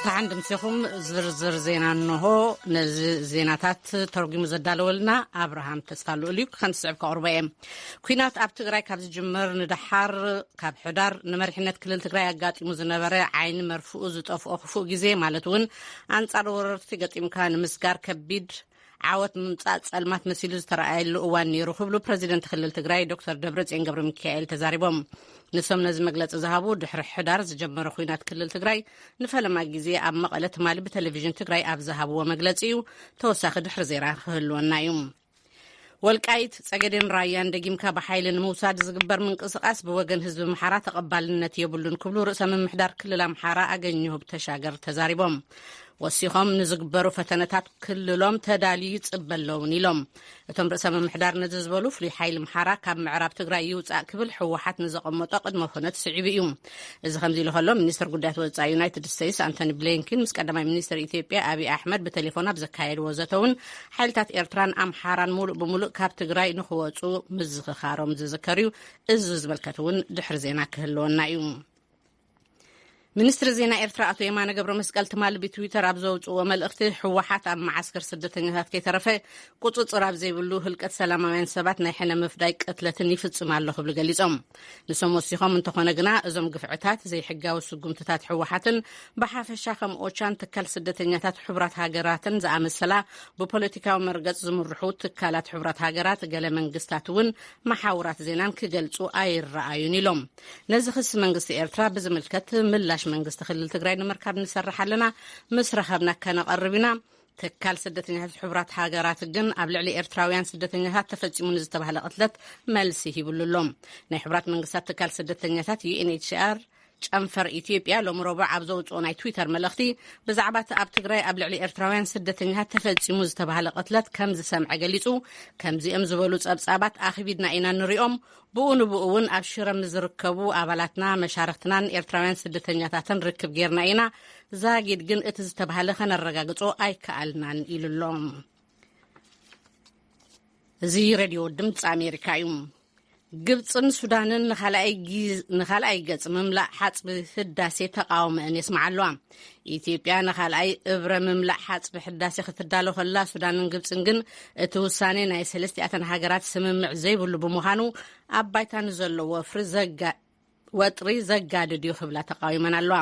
عندم سيخم زرزر زينا انه زيناتات ترجم زدالولنا ابراهام تسفالو ليك خنسعب كأربعين كوينات اب تግራይ ካብ ዝጅምር ንድሓር ካብ ሕዳር ንመርሕነት ክልል ትግራይ አጋጢሙ ዝነበረ ዓይን መርፍኡ ዝጠፍኦ ክፉእ ግዜ ማለት እውን አንጻር ወረርቲ ገጢምካ ንምስጋር ከቢድ عاوت ممصاص ጸልማት መሲሉ ዝተራኣየሉ እዋን ነይሩ ክብሉ ፕሬዚደንት ክልል ትግራይ ዶክተር ደብረጽዮን ገብረ ሚካኤል ተዛሪቦም ንሶም ነዚ መግለጽ ዝሃቡ ድሕሪ ሕዳር ዝጀመረ ኩናት ክልል ትግራይ ንፈለማ ግዜ ኣብ መቐለ ትማሊ ብቴሌቪዥን ትግራይ ኣብ ዝሃብዎ መግለጺ እዩ ተወሳኺ ድሕሪ ዜና ክህልወና እዩ ወልቃይት ጸገዴን ራያን ደጊምካ በኃይል ንምውሳድ ዝግበር ምንቅስቃስ ብወገን ህዝብ ምሓራ ተቀባልነት የብሉን ክብሉ ርእሰ ምምሕዳር ክልል አምሓራ አገኘሁ ተሻገር ተዛሪቦም ወሲኾም ንዝግበሩ ፈተነታት ክልሎም ተዳልዩ ጽበለውን ኢሎም እቶም ርእሰ ምምሕዳር ነዚ ዝበሉ ፍሉይ ሓይሊ ምሓራ ካብ ምዕራብ ትግራይ ይውፃእ ክብል ሕወሓት ንዘቐመጦ ቅድመ ኩነት ስዒቡ እዩ እዚ ከምዚ ኢሉ ከሎ ሚኒስትር ጉዳያት ወጻኢ ዩናይትድ ስቴትስ አንቶኒ ብሊንከን ምስ ቀዳማይ ሚኒስትር ኢትዮጵያ አብይ አሕመድ በቴሌፎን ኣብ ዘካየድዎ ዘተውን ሓይልታት ኤርትራን አምሓራን ሙሉእ ብሙሉእ ካብ ትግራይ ንኽወፁ ምዝኽኻሮም ዝዝከር እዩ እዚ ዝመልከት እውን ድሕሪ ዜና ክህልወና እዩ ሚኒስትር ዜና ኤርትራ አቶ የማነ ገብረ መስቀል ትማል በትዊተር ኣብ ዘውፅዎ መልእኽቲ ሕወሓት ኣብ ማዓስከር ስደተኛታት ከይተረፈ ቁፅፅር ኣብ ዘይብሉ ህልቀት ሰላማውያን ሰባት ናይ ሕነ ምፍዳይ ቅትለትን ይፍጽም ኣሎ ክብሉ ገሊጾም ንሶም ወሲኾም እንተኾነ ግና እዞም ግፍዕታት ዘይሕጋዊ ስጉምትታት ሕወሓትን ብሓፈሻ ከም ኦቻን ትካል ስደተኛታት ሕቡራት ሃገራትን ዝኣመሰላ ብፖለቲካዊ መርገጽ ዝምርሑ ትካላት ሕቡራት ሃገራት ገለ መንግስታት እውን ማሓውራት ዜናን ክገልጹ ኣይረኣዩን ኢሎም ነዚ ክስ መንግስቲ ኤርትራ ብዝምልከት ምላሽ መንግስት ክልል ትግራይ ንምርካብ ንሰርሕ ኣለና ምስ ረኸብና ከነቐርብና ትካል ስደተኛታት ሕቡራት ሃገራት ግን ኣብ ልዕሊ ኤርትራውያን ስደተኛታት ተፈጺሙ ንዝተባሃለ ቅትለት መልሲ ሂብሉሎም ናይ ሕቡራት መንግስታት ትካል ስደተኛታት UNHCR ጨንፈር ኢትዮጵያ ሎም ረቡዕ ኣብ ዘውፅኦ ናይ ትዊተር መልእኽቲ ብዛዕባ ኣብ ትግራይ ኣብ ልዕሊ ኤርትራውያን ስደተኛታት ተፈጺሙ ዝተባሃለ ቅትለት ከም ዝሰምዐ ገሊጹ ከምዚኦም ዝበሉ ጸብጻባት ኣኽቢድና ኢና ንሪኦም ብኡንብኡ እውን ኣብ ሽረም ዝርከቡ ኣባላትና መሻርክትናን ኤርትራውያን ስደተኛታትን ርክብ ጌርና ኢና ዛጊድ ግን እቲ ዝተባሃለ ከነረጋግጾ ኣይከኣልናን ኢሉሎም እዚ ሬድዮ ድምፂ ኣሜሪካ እዩ ግብፅን ሱዳንን ንኻልኣይ ገጽ ምምላእ ሓጽቢ ህዳሴ ተቃውመአን የስምዓለዋ ኢትዮጵያ ንኻልኣይ እብረ ምምላእ ሓጽቢ ህዳሴ ክትዳሎ ከላ ሱዳንን ግብፅን ግን እቲ ውሳኔ ናይ ሰለስቲኣተን ሃገራት ስምምዕ ዘይብሉ ብምዃኑ ኣብ ባይታ ንዘለዎ ወጥሪ ዘጋድድ እዩ ክብላ ተቃዊመን ኣለዋ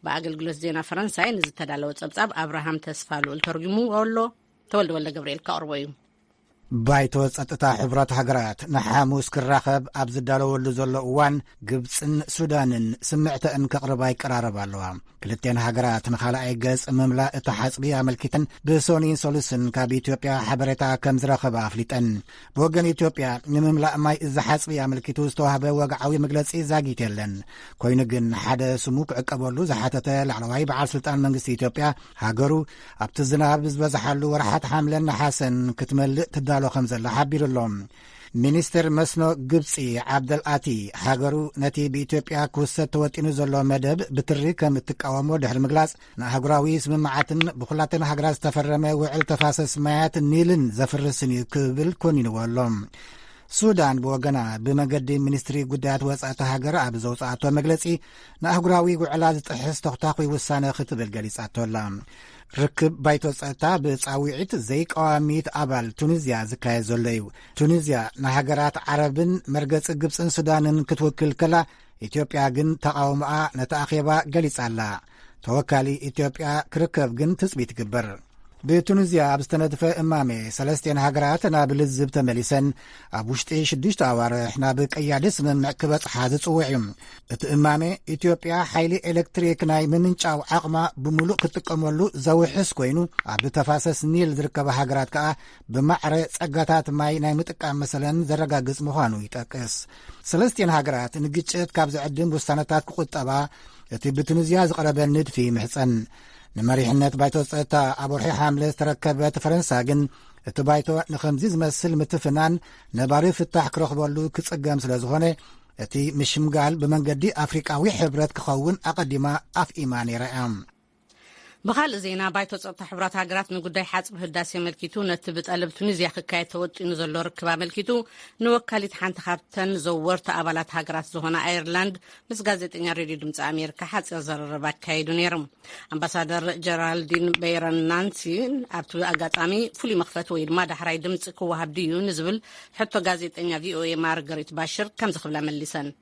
ብኣገልግሎት ዜና ፈረንሳይ ንዝተዳለወ ጸብጻብ አብርሃም ተስፋሉ ተርጉሙ ወሎ ተወልደ ወልደ ገብርኤል ካቅርቦ እዩ ባይቶ ጸጥታ ሕቡራት ሃገራት ንሓሙስ ክራኸብ ኣብ ዝዳለወሉ ዘሎ እዋን ግብፅን ሱዳንን ስምዕተአን ከቕርባ ይቀራረባ ኣለዋ ክልቴን ሃገራት ንኻልኣይ ገጽ ምምላእ እቲ ሓጽቢ ኣመልኪተን ብሶኒን ሶሉስን ካብ ኢትዮጵያ ሓበሬታ ከም ዝረኸባ ኣፍሊጠን ብወገን ኢትዮጵያ ንምምላእ ማይ እዚ ሓጽቢ ኣመልኪቱ ዝተዋህበ ወግዓዊ መግለጺ ዛጊት የለን ኮይኑ ግን ሓደ ስሙ ክዕቀበሉ ዝሓተተ ላዕለዋይ በዓል ስልጣን መንግስቲ ኢትዮጵያ ሃገሩ ኣብቲ ዝናብ ዝበዝሓሉ ወርሓት ሓምለን ነሓሰን ክትመልእ ትዳሎ ከም ዘላ ሓቢሩሎም ሚኒስትር መስኖ ግብፂ ዓብደልኣቲ ሃገሩ ነቲ ብኢትዮጵያ ክውሰድ ተወጢኑ ዘሎ መደብ ብትሪ ከም እትቃወሞ ድሕሪ ምግላጽ ንኣህጉራዊ ስምምዓትን ብኹላተን ሃገራት ዝተፈረመ ውዕል ተፋሰስ ማያት ኒልን ዘፍርስን እዩ ክብል ኮኒንዎ ኣሎም ሱዳን ብወገና ብመገዲ ሚኒስትሪ ጉዳያት ወጻእቲ ሃገር ኣብ ዘውፅኣቶ መግለጺ ንኣህጉራዊ ውዕላ ዝጥሕስ ተኽታኺ ውሳነ ክትብል ገሊጻቶላ ርክብ ባይቶ ጸጥታ ብጻዊዒት ዘይቀዋሚት ኣባል ቱኒዝያ ዝካየድ ዘሎ እዩ ቱኒዝያ ንሃገራት ዓረብን መርገጺ ግብፅን ሱዳንን ክትውክል ከላ ኢትዮጵያ ግን ተቃውሞኣ ነቲ ኣኼባ ገሊጻላ ተወካሊ ኢትዮጵያ ክርከብ ግን ትጽቢት ይግበር ብቱኒዝያ ኣብ ዝተነድፈ እማሜ ሰለስቴን ሃገራት ናብ ልዝብ ተመሊሰን ኣብ ውሽጢ 6 ኣዋርሕ ናብ ቀያዲ ስምምዕ ክበጽሓ ዝጽውዕ እዩ እቲ እማሜ ኢትዮጵያ ሓይሊ ኤሌክትሪክ ናይ ምምንጫው ዓቕማ ብሙሉእ ክትጥቀመሉ ዘውሕስ ኮይኑ ኣብ ተፋሰስ ኒል ዝርከባ ሃገራት ከዓ ብማዕረ ጸጋታት ማይ ናይ ምጥቃም መሰለን ዘረጋግጽ ምዃኑ ይጠቅስ ሰለስቴን ሃገራት ንግጭት ካብ ዝዕድም ውሳነታት ክቁጠባ እቲ ብቱኒዝያ ዝቐረበ ንድፊ ምሕፀን ንመሪሕነት ባይቶ ጸጥታ ኣብ ወርሒ ሓምለ ዝተረከበት ፈረንሳ ግን እቲ ባይቶ ንኸምዚ ዝመስል ምትፍናን ነባሪ ፍታሕ ክረኽበሉ ክጽገም ስለ ዝኾነ እቲ ምሽምጋል ብመንገዲ ኣፍሪቃዊ ሕብረት ክኸውን ኣቐዲማ ኣፍኢማ ነይራ እያ بخال زينا بايتو صوت حبرات هاجرات نقداي حاسب هداسي ملكيتو نتبت قلب تونيزيا خكاية توطينو زلو ركبا ملكيتو نوكاليت حانت خابتن زورت أبالات هاجرات زهونا أيرلاند بس غازيتين راديو دمت أمريكا حاسب زرر كايدو نيرم أمباسادر جرالدين بيران نانسي أبتو أغاتامي فولي مخفت ويد ما دحراي دمت كوها بديو نزبل حتى غازيتين VOA مارغريت باشر كم زخبلا من اللسان.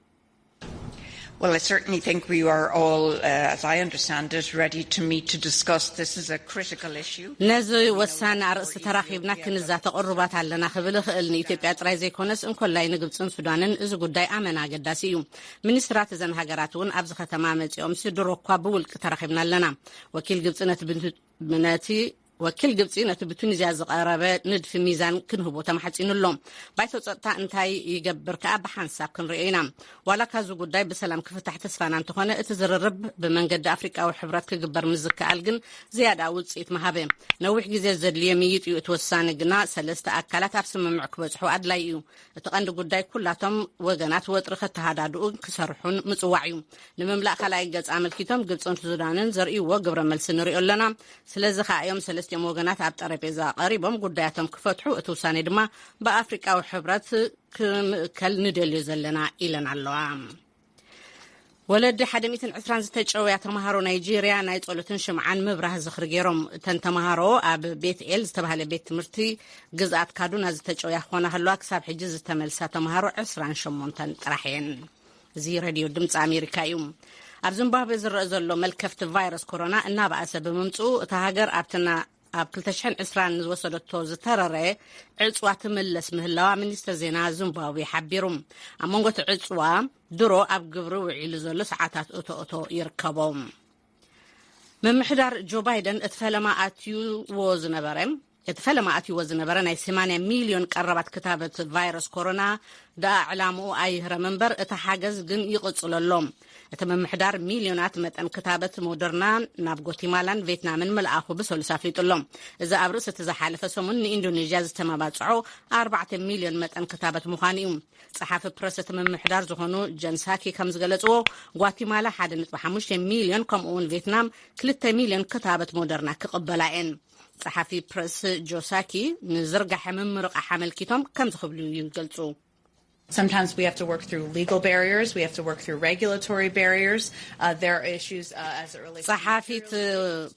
Well, I certainly think we are all, as I understand it, ready to meet to discuss. This is a critical issue. نزوي وسانا رأس تراخيبنا كنزا تقربات على خبل خلني إثيوبيا ترايزي كونس إن كل لاين قبضن سودانن إذا قداي أمنا قداسيو منسترات زن هاجراتون أبزخ تماما يوم سيدرو قابول تراخيبنا لنا وكيل قبضنا بناتي وكل جبتي نتبتونيزيا زقاربة ندف ميزان كنهبو تمحتين اللوم بايتو تصطع انتاي يقبر كأب حانساب كن رئينا ولا كازو قداي بسلام كيف تحت سفانان تخوانا اتزررب بمن قد أفريقيا وحبرات كقبر مزكا ألقن زيادة وصيت مهابين نوح جزي زد ليميت يتوسان قنا سلسة أكالات أبسم معكبز حو أدلايو اتقاند قداي كلاتهم وغنات وطرخة تهادادو كسرحون متوعيو نمملأ خلاي قز عمل كيتم قبصون تزودانن زرئيو وقبر ملسن رئيو لنا سلزخا يوم سلسة موغنات عب طريقة قريبهم قداتهم كفتحوا اتوساني دما بأفريقيا وحبرات كالندل يزلنا إلنا اللوام ولد حدميتن عسران زتجعويا تمهارو نيجيريا نايطولتن شمعان مبراه زخر جيروم تنتمهارو اب بيت إلز تبهال بيت مرتي قزعت كادونا زتجعويا خوانا هلو أكساب حجز تملسا تمهارو عسران شمونتن راحين زي راديو دمت أمريكا يوم أب زمبابوي زرق زلو ملكفت فيروس كورونا إنا بأسا بممتو تهاجر أبتنا أبكلتشحن إسران وصلت زتررة عصوة تملس مهلا منيستر زينا زمبابوي حبيرم أمون قلت عصوة درو أبقبرو وعيلو زلو ساعتات أوتو يركبهم من محدار جو بايدن اتفلما أتيو وزنبرم اتفلما أتيو وزنبرم أي 8 مليون قربت كتابة فيروس كورونا دا أعلامو أيهر منبر اتحاجز جن يقصل اللوم اتمم محدار مليونات متن كتابة مودرنا ناب غوتيمالان فيتنام ملأخو بسول سافليت اللوم إذا أبرس تزحالف سمون إندونيسيا زتما باتسعو 4 مليون متن كتابة مخانيوم صحافة برس اتمم محدار زخونو جنساكي كمز غلطو غواتيمالا 1.5 مليون كمون فيتنام 3 مليون كتابة مودرنا كقبلائن صحافي برس جوساكي نزرق حممرق حمل كيتم كم زخبلو يقلصو Sometimes we have to work through legal barriers. We have to work through regulatory barriers. There are issues as it relates. صحافة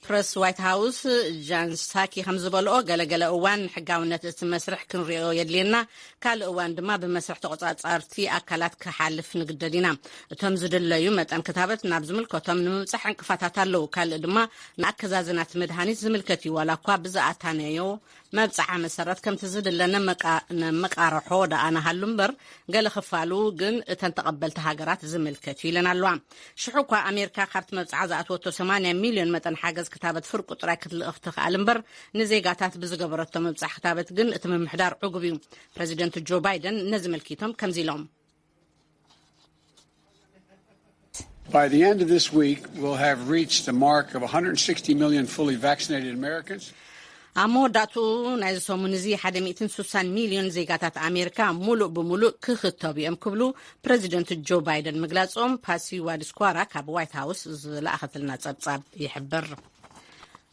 بريس وايت هاوس جان ساكي خمزبلو قال أوان حقاونة المسرح كن ريو يدلينا قال أوان دما بمسرح تقطعت أرتي أكلات كحالف نقددينا تمزد الليوم أن كتابت نابز ملكتهم نمسح انكفاتات له قال دما نأكزازنات مدهاني زملكتي ولا قابز أتانيو ما بصح مسرات كم تزد لنا مقارحو دا أنا هاللمبر قال خفالو جن تنتقبلت هاجرات زملكتي لنا اللوام شحوكا أمريكا خبت مبصعة أتوتو 8 مليون متن حاجز كتابة فرق طراكة الأختخ ألمبر نزيقاتات بزقبرت مبصح كتابة جن اتمم محدار عقبي بريزيدنت جو بايدن نزم الكيتم كم زيلهم By the end of this week, we'll have reached the mark of 160 million fully vaccinated Americans. أموداتو نايزو منزي 160 مليون زيغاتات أمريكا ملو بملو كختابي أمكبلو بريزيدنت جو بايدن مقلاتهم باسي وادسكوارا كاب وايت هاوس زلاخت لنا تصاب يحبر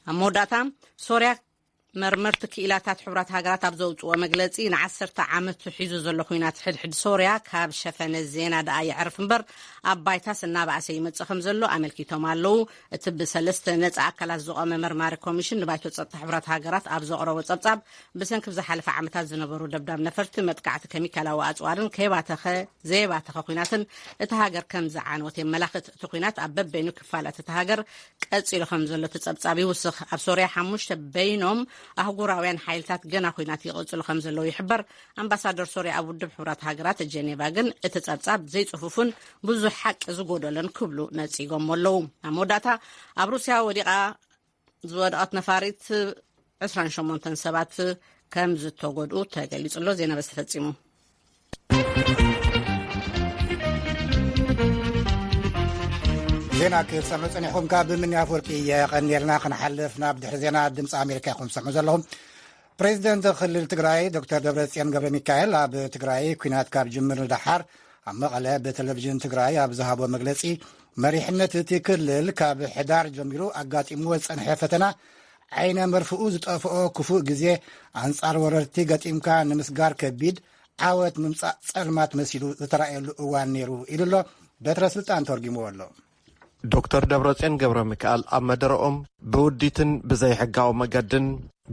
أموداتا سوريا مرمرت كيلاتات حبرات هاجرات أبزوج ومجلسين 10 عامت حيزو زلو خوينات حد سوريا كاب شفن الزينة دا يعرف مبر أبايتاس النابع سيمت سخم زلو أملكي تومالو تبسلست نتع أكلات زقام مرمار كوميشن نبايتو تصط حبرات هاجرات أبزوغرا وتصبصب بسنك بزحالف عامتات زنبرو دبداب نفرت متقعت كيميكالا وأزوارن كيباتخ زي باتخ خويناتن اتهاجر كم زعان وتم ملاخت تخوينات أبب بينو كفالة تتهاجر كأتسيلو خمزلو تتصبصابي وسخ أبسوريا حموش بينهم أهجوراوين حيلتات جنا خويناتي قلت لهم زلوا يحبر أمباسادور سوريا أبو الدب حورات هاجرات جنيفا جن اتتصاب زي صفوفن بزو حق زجودلن كبلو نتيجهم ملو أموداتا أبروسيا وديقة زودات نفاريت 20 شمونتن سبات كم زتوجدوا تقلي صلوا زينا بس تفتصموا زينا كيسمعوا صنيحهم كاب من يافوركي قنيرنا خنحلفنا بدح زينا دمص أمريكا يقوم سمعوا زلهم بريزيدنت خليل تግራይ دكتور دبرጽዮን ገብረ ሚካኤል ኣብ ትግራይ ኩናት ካብ ጅምር ዳሓር ኣብ መቐለ በቴሌቪዥን ትግራይ ኣብ ዝሃቦ መግለጺ መሪሕነት እቲ ክልል ካብ ሕዳር ጀሚሩ ኣጋጢምዎ ዝጸንሐ ፈተና ዓይነ መርፍኡ ዝጠፍኦ ክፉእ ግዜ ኣንጻር ወረርቲ ገጢምካ ንምስጋር ከቢድ ዓወት ምምጻእ ጸልማት መሲሉ ዝተራእየሉ እዋን ነይሩ ኢሉሎ በትረ ስልጣን ተርጊምዎ ኣሎ። ዶክተር ደብረጽዮን ገብረ ሚካኤል ኣብ መደረኦም ብውዲትን ብዘይሕጋዊ መገድን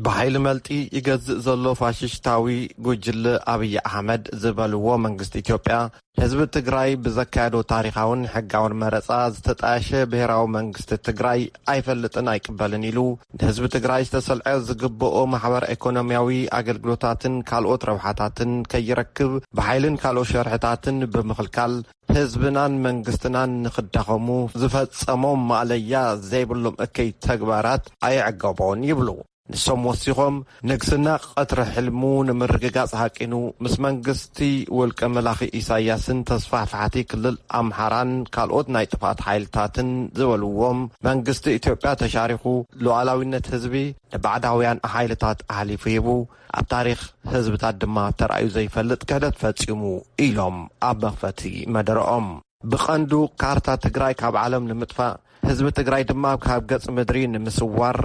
ብሓይሊ መልጢ ይገዝእ ዘሎ ፋሽስታዊ ጉጅለ ኣብይ ኣሕመድ ዝበልዎ መንግስቲ ኢትዮጵያ ህዝቢ ትግራይ ብዘካየዶ ታሪኻውን ሕጋውን መረፃ ዝተጣየሸ ብሔራዊ መንግስቲ ትግራይ ኣይፈልጥን ኣይቅበልን ኢሉ ህዝቢ ትግራይ ዝተሰልዐ ዝግብኦ ማሕበር ኢኮኖሚያዊ ኣገልግሎታትን ካልኦት ረብሓታትን ከይረክብ ብሓይልን ካልኦት ሸርሕታትን ብምኽልካል ህዝብናን መንግስትናን ንኽዳኸሙ ዝፈጸሞም ማዕለያ ዘይብሎም እከይ ተግባራት ኣይዕገቦን ይብሉ። ንሶም ወሲኾም ንግስና ቀትሪ ሕልሙ ንምርግጋጽ ሓቂኑ ምስ መንግስቲ ውልቀ መላኺ ኢሳያስን ተስፋሕፋሕቲ ክልል ኣምሓራን ካልኦት ናይ ጥፋት ሓይልታትን ዝበልዎም መንግስቲ ኢትዮጵያ ተሻሪኹ ሉዓላዊነት ህዝቢ ንባዕዳውያን ሓይልታት ኣሕሊፉ ሂቡ ኣብ ታሪክ ህዝብታት ድማ ተራእዩ ዘይፈልጥ ክህደት ፈጺሙ ኢሎም ኣብ መኽፈቲ መደረኦም ብቐንዱ ካርታ ትግራይ ካብ ዓለም ንምጥፋእ ህዝቢ ትግራይ ድማ ካብ ገጽ ምድሪ ንምስዋር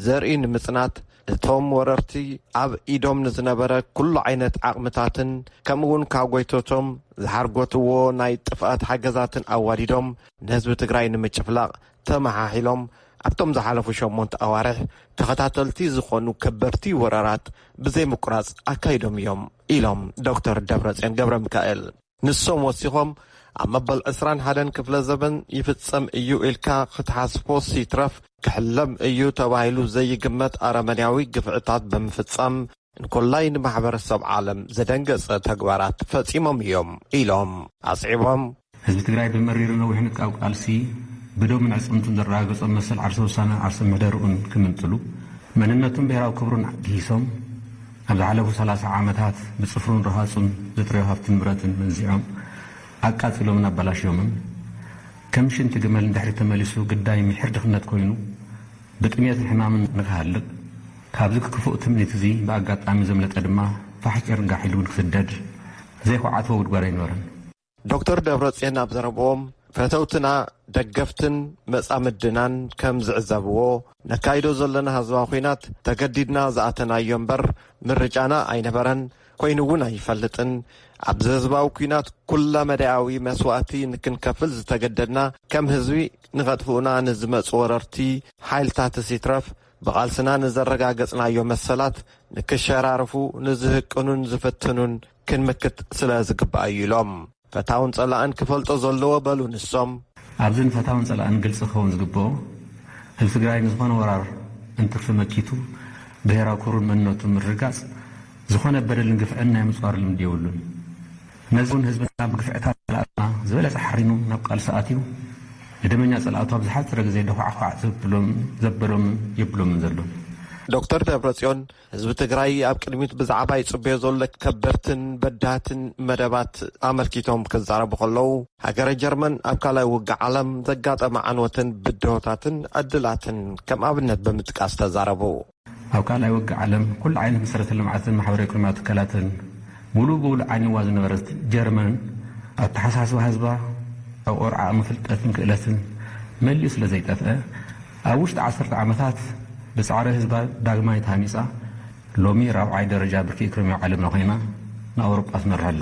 ዘርኢ ንምጽናት እቶም ወረርቲ ኣብ ኢዶም ንዝነበረ ኩሉ ዓይነት ዓቕምታትን ከምኡውን ካብ ጎይቶቶም ዝሓርጎትዎ ናይ ጥፍኣት ሓገዛትን ኣዋዲዶም ንህዝቢ ትግራይ ንምጭፍላቕ ተመሓሒሎም ኣብቶም ዝሓለፉ 8 ኣዋርሕ ተኸታተልቲ ዝኾኑ ከበድቲ ወረራት ብዘይ ምቁራጽ ኣካይዶም እዮም ኢሎም ዶክተር ደብረጽዮን ገብረ ሚካኤል ንሶም ወሲኾም ኣብ መበል 21 ክፍለ ዘበን ይፍጸም እዩ ኢልካ ክትሓስቦስ ይትረፍ ክሕለም እዩ ተባሂሉ ዘይግመት ኣረመንያዊ ግፍዕታት ብምፍጻም እንኮላይ ንማሕበረሰብ ዓለም ዘደንገጸ ተግባራት ፈጺሞም እዮም ኢሎም ኣጽዒቦም ህዝቢ ትግራይ ብመሪር ነዊሕ ንቃብ ቃልሲ ብደምን ዕጽምቱን ዘረጋገጾ መሰል ዓርሰ ውሳነ ዓርሰ ምሕደርኡን ክምንጥሉ መንነቱን ብሔራዊ ክብሩን ጊሶም ኣብ ዝሓለፉ 30 ዓመታት ብጽፍሩን ረሃጹን ዝጥረዩ ሃብቲ ንብረትን መንዚዖም ኣቃጺሎምን ኣበላሽዮምን ከም ሽንቲ ግመል እንድሕሪ ተመሊሱ ግዳይ ምሕር ድኽነት ኮይኑ ብጥሜትን ሕማምን ንኽሃልቕ ካብዚ ክፉእ ትምኒት እዚ ብኣጋጣሚ ዘምለጠ ድማ ፋሕጭር ጋሒሉ ንክስደድ ዘይኳዓትዎ ጉድጓድ ኣይነበረን። ዶክተር ደብረጽዮን ኣብ ዘረብኦም ፈተውትና ደገፍትን መጻምድናን ከም ዝዕዘብዎ ነካይዶ ዘለና ህዝባዊ ኩናት ተገዲድና ዝኣተናዮ እምበር ምርጫና ኣይነበረን ኮይኑ እውን ኣይፈልጥን ኣብዚ ህዝባዊ ኩናት ኩላ መዳያዊ መስዋእቲ ንክንከፍል ዝተገደድና ከም ህዝቢ ንኸጥፍኡና ንዝመፁ ወረርቲ ሓይልታት ሲትረፍ ብቓልስና ንዘረጋገጽናዮ መሰላት ንክሸራርፉ ንዝህቅኑን ዝፍትኑን ክንምክት ስለ ዝግባእ እዩ ኢሎም ፈታውን ጸላእን ክፈልጦ ዘለዎ በሉ ንሶም ኣብዝን ፈታውን ጸላእን ግልጽ ክኸውን ዝግብኦ ህዝቢ ትግራይ ንዝኾነ ወራር እንትርፊ መኪቱ ብሔራዊ ክብሩን መንነቱን ምርጋጽ ዝኾነ በደልን ግፍዕን ናይ ምጽዋር ልምዲ የብሉን ነዚ እውን ህዝብና ብግፍዕታት ጸላእና ዝበለጸ ሓሪኑ ናብ ቃልሲ ኣትዩ ንደመኛ ጸላእቱ ኣብ ዝሓፀረ ግዜ ደኳዕኳዕ ዘበሎምን የብሎምን ዘሎ ዶክተር ደብረጽዮን ህዝቢ ትግራይ ኣብ ቅድሚት ብዛዕባ ይጽበዮ ዘሎ ከበርትን በዳህትን መደባት ኣመልኪቶም ክዛረቡ ከለዉ ሃገረ ጀርመን ኣብ ካልኣይ ውግእ ዓለም ዘጋጠመ ዓንወትን ብድሆታትን ዕድላትን ከም ኣብነት ብምጥቃስ ተዛረቡ ኣብ ካልኣይ ውግእ ዓለም ኩሉ ዓይነት መሰረተ ልምዓትን ማሕበራዊ ኢኮኖሚያዊ ትካላትን ሙሉእ ብሙሉእ ዓይንዋ ዝነበረት ጀርመን ኣብ ተሓሳስባ ህዝባ ኣብ ቁርዓ ምፍልጠትን ክእለትን መሊኡ ስለ ዘይጠፍአ ኣብ ውሽጢ 10 ዓመታት ብፃዕሪ ህዝባ ዳግማይ ታሃኒፃ ሎሚ ራብዓይ ደረጃ ብርኪ ኢኮኖሚያዊ ዓለም ኮይና ንኣውሮጳ ትመርሐላ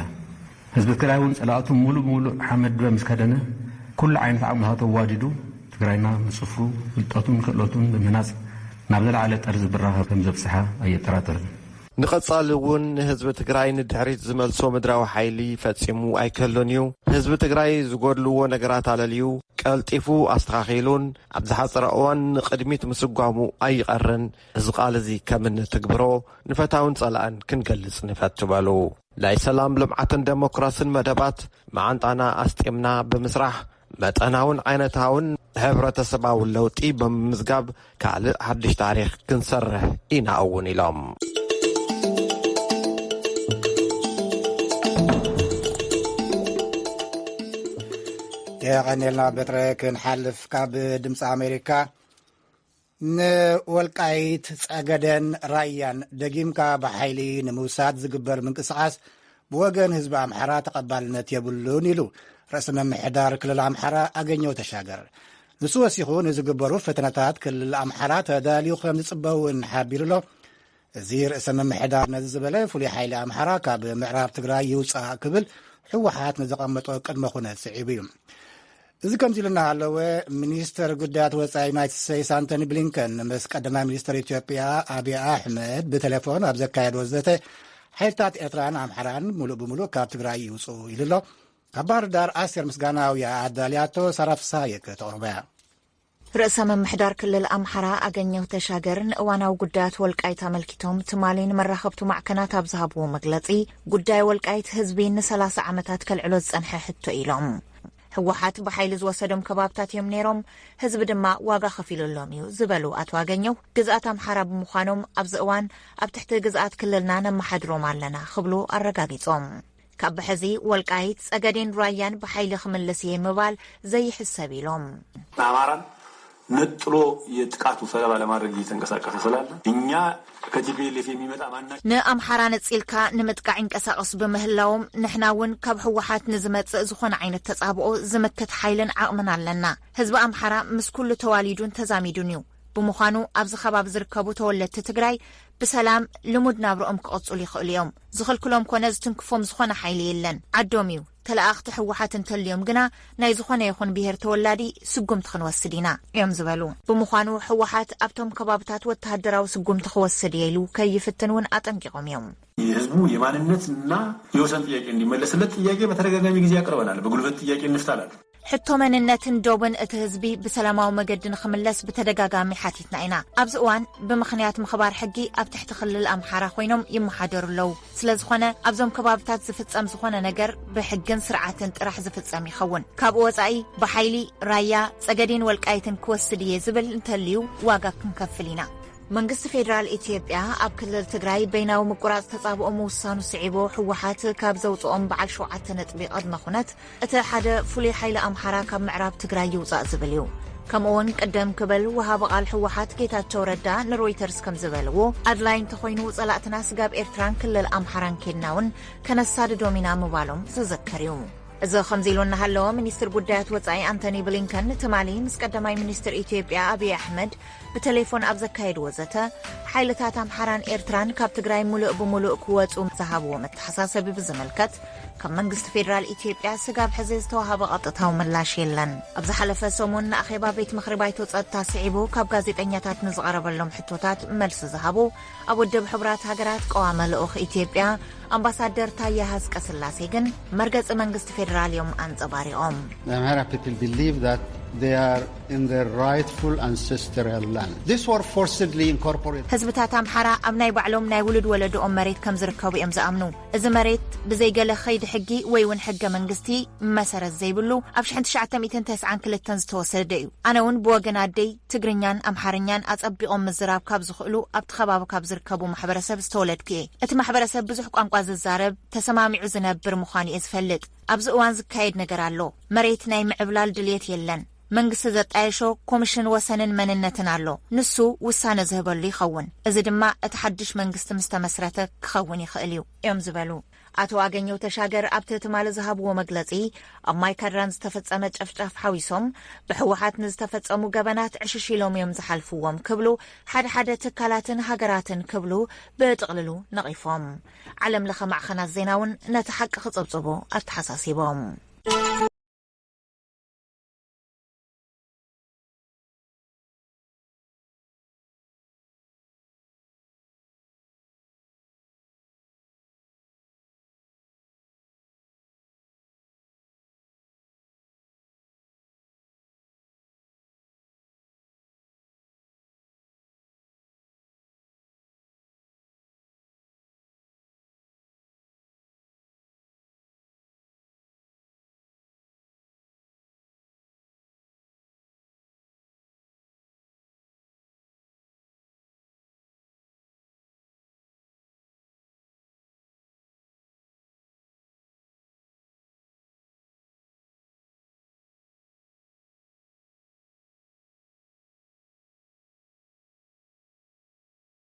ህዝቢ ትግራይ እውን ጸላእቱ ሙሉእ ብሙሉእ ሓመድ ምስ ከደነ ኩሉ ዓይነት ዓቕምታት ኣዋዲዱ ትግራይና ምፅፍሩ ፍልጠቱን ክእለቱን ብምህናፅ ናብ ዘለዓለ ጠርዚ ብራኸ ከም ዘብፅሓ ኣየጠራጠርን ንቐጻሊ እውን ህዝቢ ትግራይ ንድሕሪት ዝመልሶ ምድራዊ ሓይሊ ፈጺሙ ኣይክህሉን እዩ ህዝቢ ትግራይ ዝጎድልዎ ነገራት ኣለልዩ ቀልጢፉ ኣስተኻኺሉን ኣብ ዝሓፀረ እዋን ንቕድሚት ምስጓሙ ኣይቐርን እዚ ቃል እዚ ከም እንትግብሮ ንፈታውን ጸላእን ክንገልጽ ንፈቱ በሉ ናይ ሰላም ልምዓትን ዴሞክራስን መደባት መዓንጣና ኣስጢምና ብምስራሕ መጠናውን ዓይነታውን ሕብረተሰባዊ ለውጢ ብምምዝጋብ ካልእ ሓድሽ ታሪክ ክንሰርሕ ኢና እውን ኢሎም የቀኔልና በትረ ክንሓልፍ ካብ ድምፂ ኣሜሪካ ንወልቃይት ጸገደን ራያን ደጊምካ ብሓይሊ ንምውሳድ ዝግበር ምንቅስቓስ ብወገን ህዝቢ ኣምሓራ ተቐባልነት የብሉን ኢሉ رئيس ممحدار كل الأمحرة أغنيو تشاغر نسو وسيخو نزقبرو فتنتات كل الأمحرة تداليو خلم نصبهون حابير له زير رئيس ممحدار نزبله فولي حيل أمحرة كاب معراب تقراي يوصا كبل حوحات نزقمتو قدمخونه سعيبيوم إذا كنت لنا على منيستر قدات وصاي يونايتد ستيتس أنتوني بلينكن مس قدما منيستر إثيوبيا أبي أحمد بتليفون أبزكايد وزته حيلتات إيرتران أمحران ملو بملو كاب تقراي يوصو يلو كبار دار آسير مسغاناويا عدالياتو صرف سايك توربا رئيس ممحدار كل الأمحرة أغنيو تشاغرن واناو قدات والقايت ملكتهم تمالين مرخبتو معكنات أبزهابو مغلطي قداي والقايت هزبين 3 عامتات كالعلوز أنحي حتو إيلوم ህወሓት በኃይል ዝወሰዶም ከባብታት እዮም ነይሮም ህዝብ ድማ ዋጋ ከፊሉሎም እዩ ዝበሉ አቶ አገኘው ግዛት አምሓራ ብምዃኖም ኣብዚ እዋን ኣብ ትሕቲ ግዛት ክልልና ነመሓድሮም ኣለና ክብሉ አረጋጊጾም ካብ ሕዚ ወልቃይት ጸገዴን ራያን በኃይል ክምለስ የምባል ዘይሕሰብ ኢሎም አማራን ነጥሎ የጥቃቱ ሰለባ ለማድረግ እየተንቀሳቀሰ ስላለ እኛ ከቲፒኤልኤፍ የሚመጣ ማናች ንአምሓራ ነጽልካ ንምጥቃዕ እንቀሳቀስ በመህላዎም ንሕናውን ካብ ህወሓት ንዝመጽእ ዝኾነ ዓይነት ተጻብኦ ዝምክት ኃይልን ዓቕምን ኣለና ህዝቢ አምሓራ ምስ ኩሉ ተዋሊዱን ተዛሚዱን እዩ ብምዃኑ ኣብዚ ከባቢ ዝርከቡ ተወለድቲ ትግራይ ብሰላም ልሙድ ናብሮኦም ክቕጽሉ ይኽእሉ እዮም ዝኽልክሎም ኮነ ዝትንክፎም ዝኾነ ኃይሊ የለን ዓዶም እዩ ተላእኽቲ ህወሓት እንተልዮም ግና ናይ ዝኾነ ይኹን ብሄር ተወላዲ ስጉምቲ ክንወስድ ኢና እዮም ዝበሉ ብምዃኑ ህወሓት ኣብቶም ከባብታት ወተሃደራዊ ስጉምቲ ክወስድ የሉ ከይፍትን እውን አጠንቂቆም እዮም የህዝቡ የማንነትና የወሰን ጥያቄ እንዲመለስለት ጥያቄ በተደጋጋሚ ጊዜ ያቀርበናል በጉልበት ጥያቄ እንፍታለን حتى مننتن دوبن اتهزبي بسلاماو مجدن خملس بتدغاغامي حاتيتنا اينا ابز اوان بمخنيات مخبار حقي اب تحت خلل امحاره خوينم يمحادرلو سلازخونه ابزم كبابتات زفصم زخونه ነገር بحقن سرعتن طرح زفصم يخون ካብ ወጻኢ بحيلي رايا ጸገዴን ወልቃይትን ክወስድ ይዝብል እንተልዩ ዋጋ ክንከፍሊና መንግስት ፌደራል ኢትዮጵያ ኣብ ክልል ትግራይ በይናው ምቁራጽ ተጻብኦ መውሳኑ ስዒቦ ህወሓት ካብ ዘውጽኦም በዓል 7 ነጥቢ ቀድመ ኹነት እቲ ሓደ ፍሉይ ኃይለ አምሓራ ካብ ምዕራብ ትግራይ ይውጻእ ዝብል እዩ ከምኡውን ቀደም ክብል ወሃብ ቃል ህወሓት ጌታቸው ረዳ ንሮይተርስ ከም ዝበልዎ ኣድላይን ተኾይኑ ጸላእትና ስጋብ ኤርትራን ክልል አምሓራን ኬድናውን ከነሳድ ዶሚና ምባሎም ዝዘከር እዩ إذا خمزيلون هلو منيستر قدات وصاي أنتوني بلينكن تمالي مسقدماي منيستر إثيوبيا أبي أحمد بتليفون أبزكايد وزته حيلتات أمحران إيرتران كاب تقراي ملؤ بملؤ كوات زهابو متحساسة بزملكت كم منقست فيدرال إثيوبيا سقاب حزيز توهاب غطتها وملاش يلن أبز حلفة سومون أخيبا بيت مخربايتو تاسعيبو كاب غازيت أنياتات نزغرب اللهم حتوتات ملس زهابو أبو الدب حبرات هاقرات قوام الأخ إثيوبيا أمباسادر تايا هاسك أسلاسيغن مرقز منقست فيدرال يوم أنزباريهم The Amhara people believe that they are in their rightful ancestral land. This were forcibly incorporated. ህዝብታት አምሓራ ኣብ ናይ ባዕሎም ናይ ውሉድ ወለዶኦም መሬት ከም ዝርከቡ እዮም ዝኣምኑ እዚ መሬት ብዘይገለ ኸይዲ ሕጊ ወይ እውን ሕገ መንግስቲ መሰረት ዘይብሉ ኣብ 1992 ዝተወሰደ እዩ ኣነ እውን ብወገን ኣደይ ትግርኛን ኣምሓርኛን ኣጸቢቖም ምዝራብ ካብ ዝኽእሉ ኣብቲ ከባቢ ካብ ዝርከቡ ማሕበረሰብ ዝተወለድኩ እየ እቲ ማሕበረሰብ ብዙሕ ቋንቋ ዝዛረብ ተሰማሚዑ ዝነብር ምዃኑ እየ ዝፈልጥ ኣብዚ እዋን ዝካየድ ነገር ኣሎ መሬት ናይ ምዕብላል ድልየት የለን መንግስት ዘጣየሾ ኮሚሽን ወሰንን መንነትን ኣሎ ንሱ ውሳነ ዝህበሉ ይኸውን እዚ ድማ እቲ ሓድሽ መንግስት ምስተመስረተ ክኸውን ይኽእል እዩ እዮም ዝበሉ አቶ አገኘው ተሻገር ኣብቲ ትማለ ዝሃብዎ መግለጺ ኣብ ማይካድራን ዝተፈጸመ ጨፍጫፍ ሓዊሶም ብህወሓት ንዝተፈጸሙ ገበናት ዕሽሽሎም እዮም ዝሓልፍዎም ክብሉ ሓደ ትካላትን ሃገራትን ክብሉ ብጥቕልሉ ነቒፎም ዓለም ለኸ ማዕኸናት ዜናውን ነቲ ሓቂ ክጽብጽቡ ኣተሓሳሲቦም